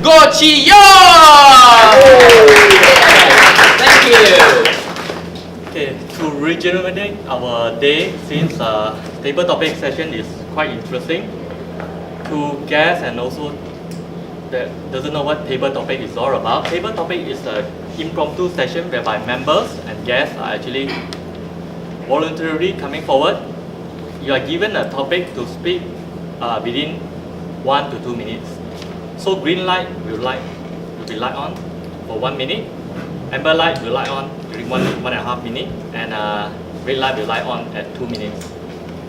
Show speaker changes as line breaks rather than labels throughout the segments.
Go Chi Yong! Thank you. Okay, to rejuvenate our day, since table topic session is quite interesting, to guests and also that doesn't know what table topic is all about. Table topic is an impromptu session whereby members and guests are actually voluntarily coming forward. You are given a topic to speak within 1 to 2 minutes. So green light will be light on for 1 minute, amber light will light on during 1.5 minutes, and red light will light on at 2 minutes.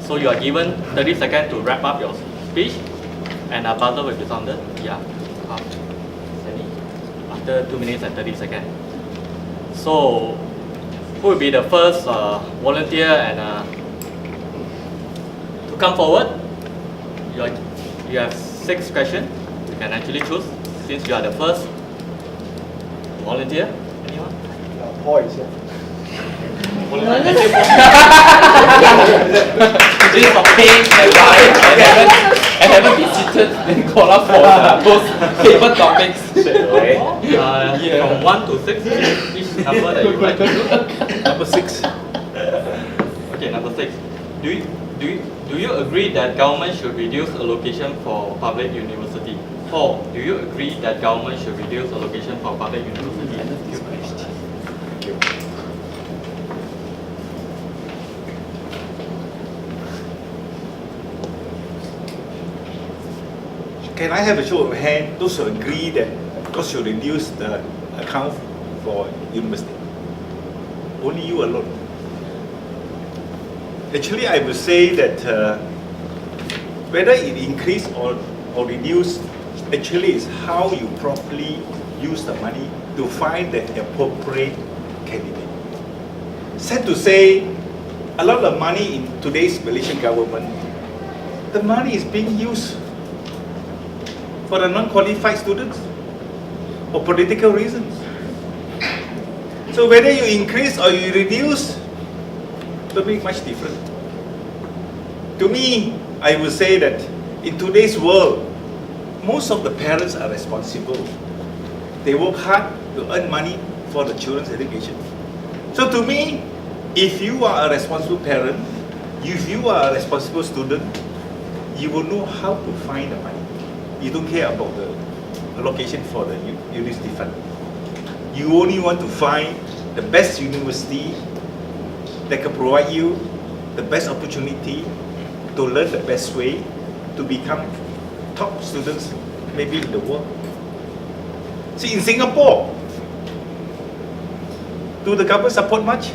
So you are given 30 seconds to wrap up your speech, and a buzzer will be sounded. Yeah, after 2 minutes and 30 seconds. So who will be the first volunteer and to come forward? You have 6 questions. You can actually choose since you are the first volunteer. Anyone?
Paul is here.
This is for paying advice.
I haven't been seated and called up for those favorite topics.
From 1 to 6, each number that you like to do.
Number 6.
Okay, number 6. Do you agree that government should reduce allocation for public university? Paul, do you agree that government should reduce allocation for public university?
Can I have a show of hand? Those who agree that God should reduce the account for university. Only you alone. Actually, I would say that whether it increase or reduce, actually is how you properly use the money to find the appropriate candidate. Sad to say, a lot of money in today's Malaysian government, the money is being used for the non-qualified students for political reasons. So whether you increase or you reduce, don't make much difference. To me, I would say that in today's world, most of the parents are responsible. They work hard to earn money for the children's education. So to me, if you are a responsible parent, if you are a responsible student, you will know how to find the money. You don't care about the allocation for the university fund. You only want to find the best university that can provide you the best opportunity to learn the best way to become top students maybe in the world. See, in Singapore, do the government support much?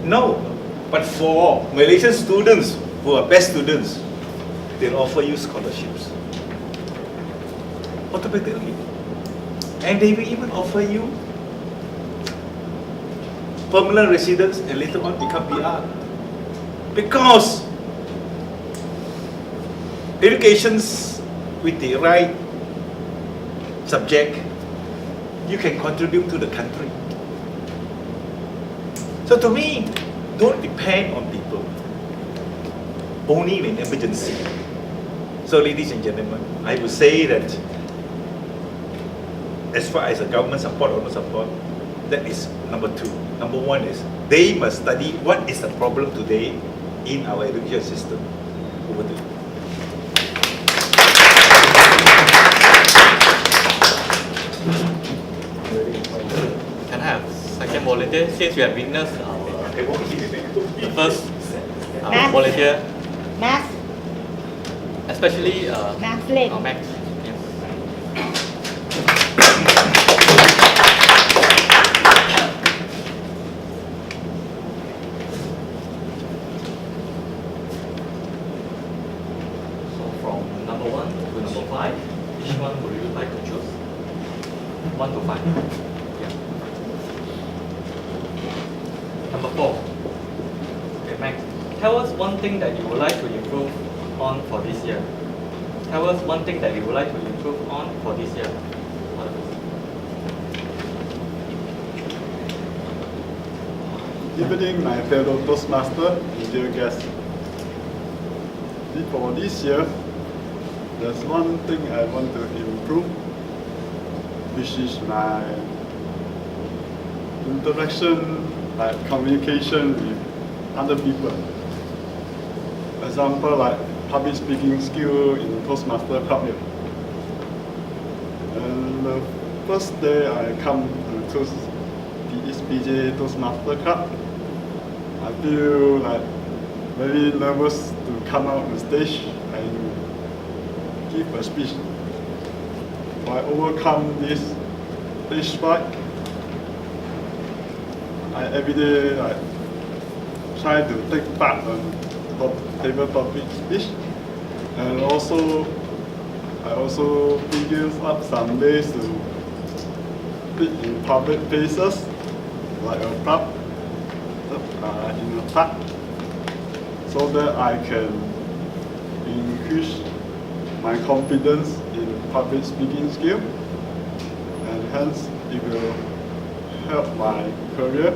No. But for Malaysian students who are best students, they'll offer you scholarships automatically. And they will even offer you permanent residence and later on become PR. Because educations with the right subject, you can contribute to the country. So to me, don't depend on people, only in emergency. So ladies and gentlemen, I would say that as far as the government support or no support, that is number 2. Number 1 is they must study what is the problem today in our education system. Over to you.
Can I have second volunteer? Since we have witnessed the first volunteer,
Max,
especially
Max Lin.
Max. So from number 1 to number 5, which one would you like to choose? 1 to 5. Yeah. Number 4. Okay, Max. Tell us one thing that you would like to improve on for this year. Tell us one thing that you would like to improve on for this year. What is it?
Evening, my fellow Toastmaster and dear guests. For this year,
there's one thing I want to improve, which is my interaction, like communication with other people. Example, like public speaking skill in Toastmaster Club here. And the first day I come to PJ Toastmaster Club, I feel like very nervous to come out on stage and give a speech. I overcome this stage fright. I every day like try to take part on table topic speech, and also I also figure up some ways to speak in public places, like a pub, in a park, so that I can increase my confidence in public speaking skill, and hence it will help my career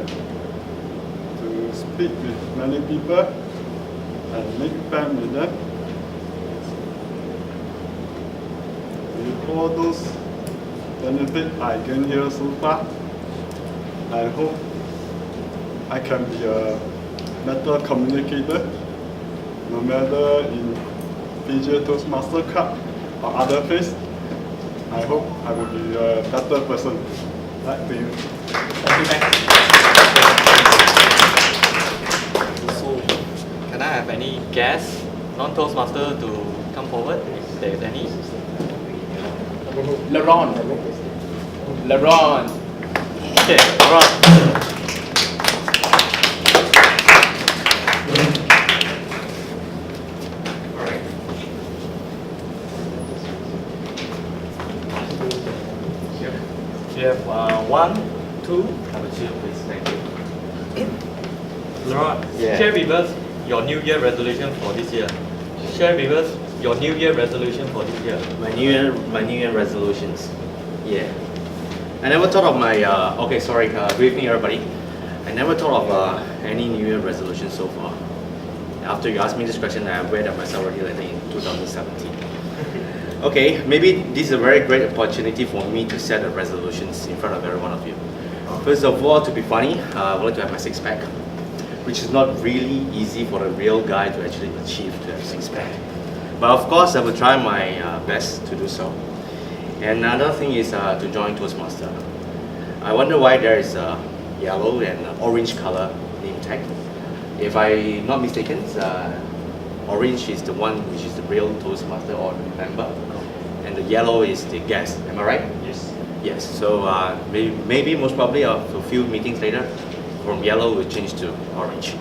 to speak with many people and make friends with them. With all those benefits I gain here so far, I hope I can be a better communicator, no matter in PJ Toastmaster Club or other place. I hope I will be a better person. Back to you.
Thank you, Max. So, can I have any guests, non-Toastmaster, to come forward if there is any?
Laron. Laron.
Okay, alright. You have 1, 2.
Have a chair, please. Thank you.
Laura,
Yeah.
share with us your New Year resolution for this year. Share with us your New Year resolution for this year.
My New Year resolutions. Yeah. I never thought of my, okay, sorry, good evening everybody. I never thought of any New Year resolution so far. After you asked me this question, I read that myself already, I think in 2017. Okay, maybe this is a very great opportunity for me to set the resolutions in front of every one of you. First of all, to be funny, I would like to have my six-pack, which is not really easy for a real guy to actually achieve, to have six-pack. But of course, I will try my best to do so. And another thing is to join Toastmaster. I wonder why there is a yellow and orange color name tag. If I'm not mistaken, orange is the one which is the real Toastmaster or member, and the yellow is the guest. Am I right?
Yes.
Yes. So maybe most probably a few meetings later, from yellow will change to orange.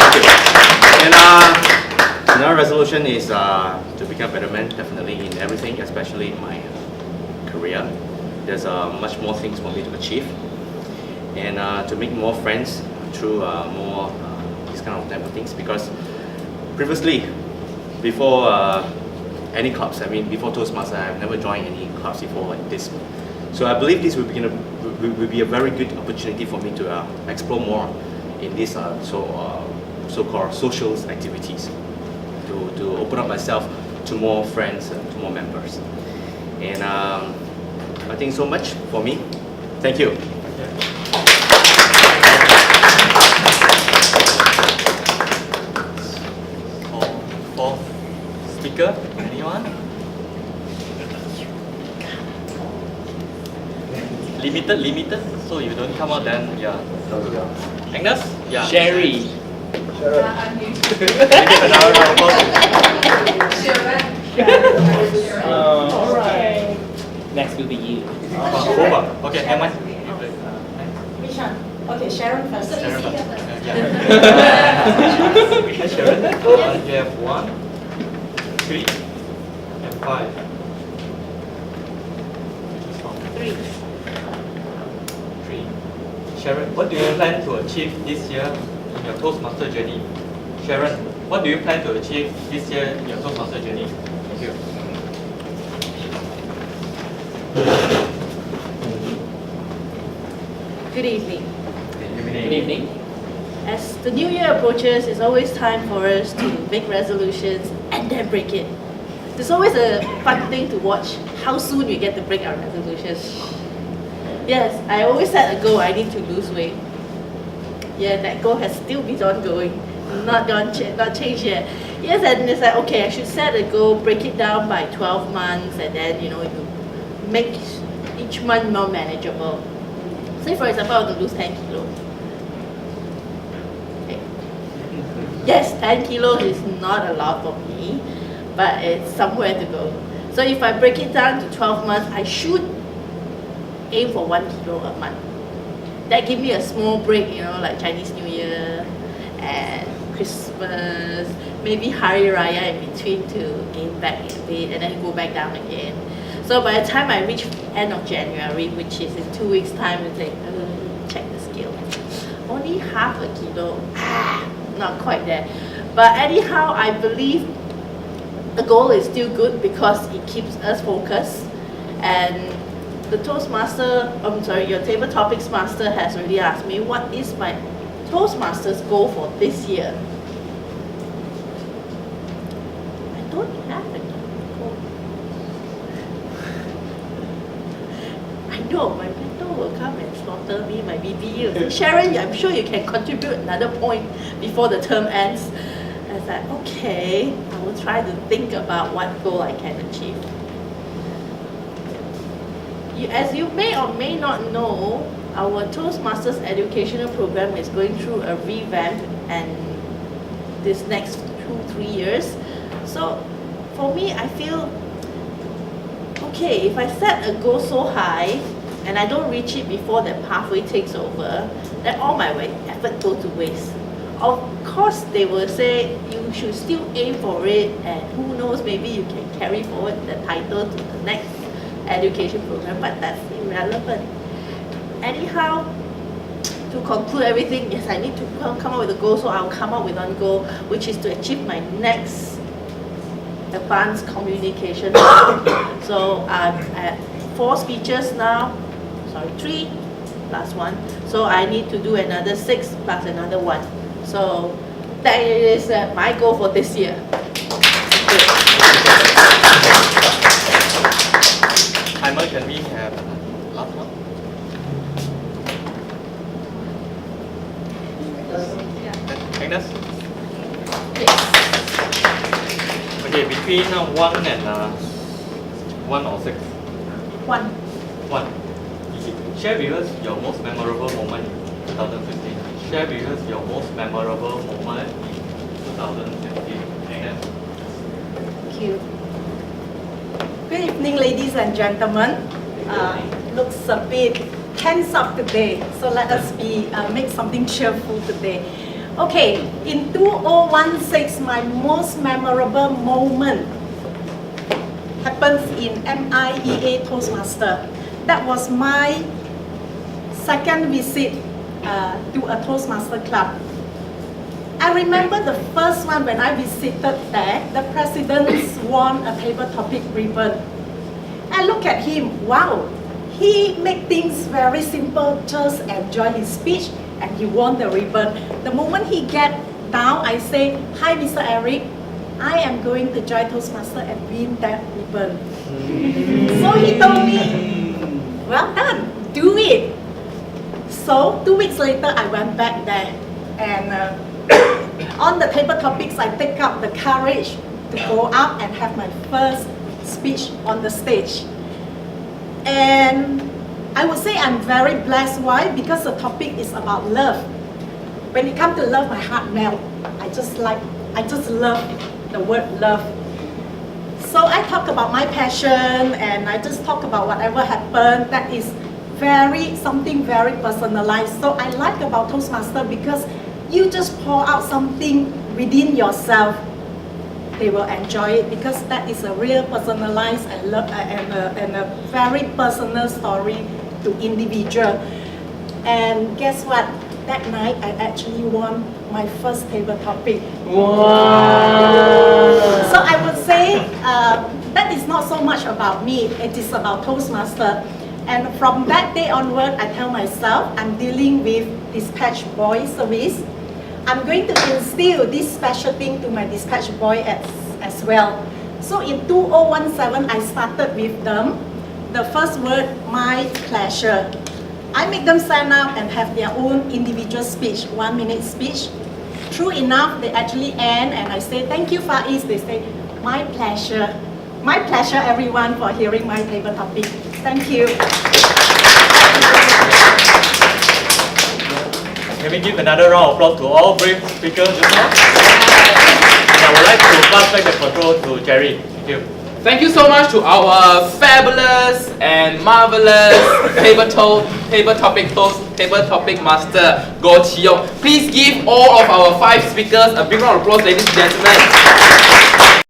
Okay. And another resolution is to become a better man, definitely in everything, especially in my career. There's much more things for me to achieve, and to make more friends through more these kind of type of things. Because previously, before any clubs, I mean before Toastmaster, I've never joined any clubs before like this. So I believe this will be a very good opportunity for me to explore more in these so-called social activities, to open up myself to more friends, to more members. And I think so much for me. Thank you.
Fourth speaker, anyone? Limited, so you don't come out then, yeah. Agnes? Yeah.
Sherry.
Can I give another round of applause?
Alright. Next will be you.
Over. Okay, Emma.
Which one? Okay, Sharon first.
Sharon first. Sharon, you have 1, 3, and 5.
3.
3. Sharon, what do you plan to achieve this year in your Toastmaster journey? Sharon, what do you plan to achieve this year in your Toastmaster journey? Thank you.
Good evening.
Good evening.
As the new year approaches, it's always time for us to make resolutions and
and then break it. It's always a fun thing to watch how soon we get to break our resolutions. Yes, I always set a goal, I need to lose weight. Yeah, that goal has still been ongoing, not changed yet. Yes, and it's like, okay, I should set a goal, break it down by 12 months, and then, you make each month more manageable. Say, for example, I want to lose 10 kilos. Okay. Yes, 10 kilos is not a lot for me, but it's somewhere to go. So if I break it down to 12 months, I should aim for 1 kilo a month. That give me a small break, like Chinese New Year and Christmas, maybe Hari Raya in between to gain back a bit and then go back down again. So by the time I reach end of January, which is in 2 weeks time, it's like, check the scale. Only half a kilo, not quite there. But anyhow, I believe the goal is still good because it keeps us focused. And the your Table Topics Master has already asked me, what is my Toastmasters goal for this year? I don't have any goal. I know my mentor will come and slaughter me, my BBU. Sharon, I'm sure you can contribute another point before the term ends. I was like, okay, I will try to think about what goal I can achieve. As you may or may not know, our Toastmasters educational program is going through a revamp and this next 2-3 years. So for me, I feel, okay, if I set a goal so high and I don't reach it before the pathway takes over, then all my effort goes to waste. Of course, they will say you should still aim for it, and who knows, maybe you can carry forward the title to the next education program, but that's irrelevant. Anyhow, to conclude everything, yes, I need to come up with a goal, so I'll come up with one goal, which is to achieve my next advanced communication. So I'm at 4 speeches now, 3 plus 1. So I need to do another 6 plus another 1. So that is my goal for this year.
Timer, can we have last one? Agnes? Okay, between 1 and 1 or 6?
1.
1. Easy. Share with us your most memorable moment in 2015. Share with us your most memorable moment in 2015. Agnes?
Thank you. Good evening, ladies and gentlemen. Looks a bit tense up today, so let us make something cheerful today. Okay, in 2016, my most memorable moment happens in MIEA Toastmaster. That was my second visit to a Toastmaster club. I remember the first one when I visited there, the president won a paper topic ribbon. I look at him, wow, he made things very simple, just enjoy his speech, and he won the ribbon. The moment he get down, I say, hi Mr. Eric, I am going to join Toastmaster and win that ribbon. So he told me, well done, do it. So 2 weeks later, I went back there, and on the paper topics, I take up the courage to go up and have my first speech on the stage. And I would say I'm very blessed. Why? Because the topic is about love. When it comes to love, my heart melts. I just love the word love. So I talk about my passion, and I just talk about whatever happened. That is something very personalized. So I like about Toastmaster because you just pour out something within yourself. They will enjoy it because that is a real personalized and a very personal story to individual. And guess what? That night I actually won my first table topic.
Wow!
So I would say that is not so much about me, it is about Toastmaster. And from that day onward, I tell myself I'm dealing with dispatch boy service. I'm going to instill this special thing to my dispatch boy as well. So in 2017, I started with them. The first word, my pleasure. I make them stand up and have their own individual speech, 1 minute speech. True enough, they actually end and I say, thank you Far East. They say, my pleasure. My pleasure everyone for hearing my table topic. Thank you.
Can we give another round of applause to all brave speakers just now? And I would like to pass back the control to Jerry. Thank you.
Thank you so much to our fabulous and marvelous table topic host, table topic master, Goh Chee Yong. Please give all of our 5 speakers a big round of applause, ladies and gentlemen.